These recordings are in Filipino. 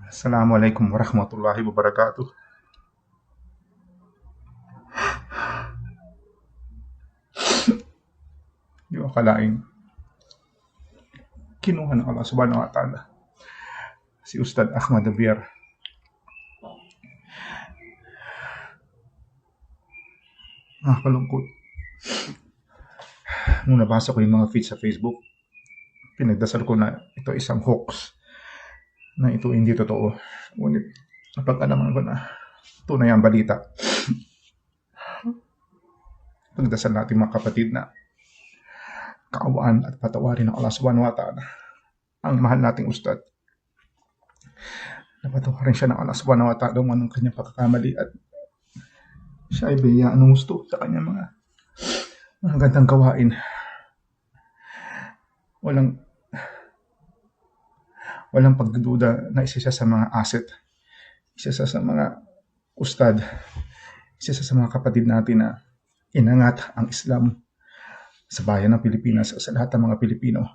Assalamualaikum warahmatullahi wabarakatuh. Di ko akalain, kinuha ng Allah subhanahu wa ta'ala si Ustad Ahmad Javier. Nakakalungkot. Nung nabasa ko yung mga feed sa Facebook, pinagdasal ko na ito isang hoax, na ito hindi totoo. Ngunit napag-alaman ko na tunay ang balita. Pagdasal natin mga kapatid na kaawaan at patawarin ng Allah subhanahu wa ta'ala ang mahal nating Ustad. Napatawarin siya ng Allah subhanahu wa ta'ala ng kanyang pagkakamali at siya ay biyayaan ng gusto sa kanyang mga gandang gawain. Walang pagdududa na isa siya sa mga asset, isa siya sa mga ustad, isa siya sa mga kapatid natin na inangat ang Islam sa bayan ng Pilipinas, sa lahat ng mga Pilipino.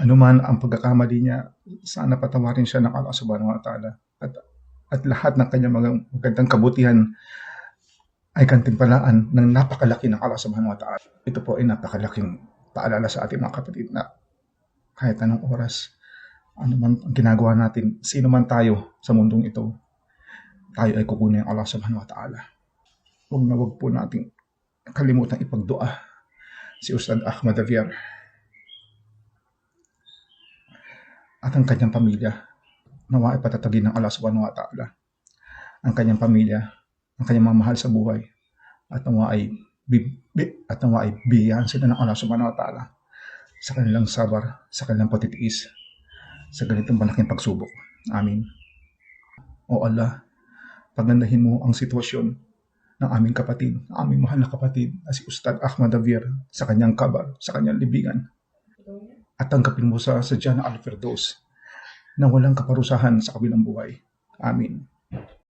Ano man ang pagkakamali niya, sana patawarin siya ng Allah subhanahu wa ta'ala at lahat ng kanyang mga magandang kabutihan ay kantimpalaan ng napakalaki ng Allah subhanahu wa ta'ala. Ito po ay napakalaking paalala sa ating mga kapatid na kahit anong oras, ano man ang ginagawa natin, sino man tayo sa mundong ito, tayo ay kukunin ng Allah subhanahu wa ta'ala. Huwag po nating kalimutan ipagdua si Ustad Ahmad Javier at ang kanyang pamilya. Nawa ay patatagin ng Allah subhanahu wa ta'ala ang kanyang pamilya, ang kanyang mga mahal sa buhay, at nawa ay biyahan sila ng Allah subhanahu wa ta'ala sa kanilang sabar, sa kanilang patitiis, sa ganitong malaking pagsubok. Amin. O Allah, pagandahin mo ang sitwasyon ng aming kapatid, aming mahal na kapatid na si Ustad Ahmad Javier sa kanyang kabar, sa kanyang libingan. At tanggapin mo sa Jannah al-Firdaus na walang kaparusahan sa kabilang buhay. Amin.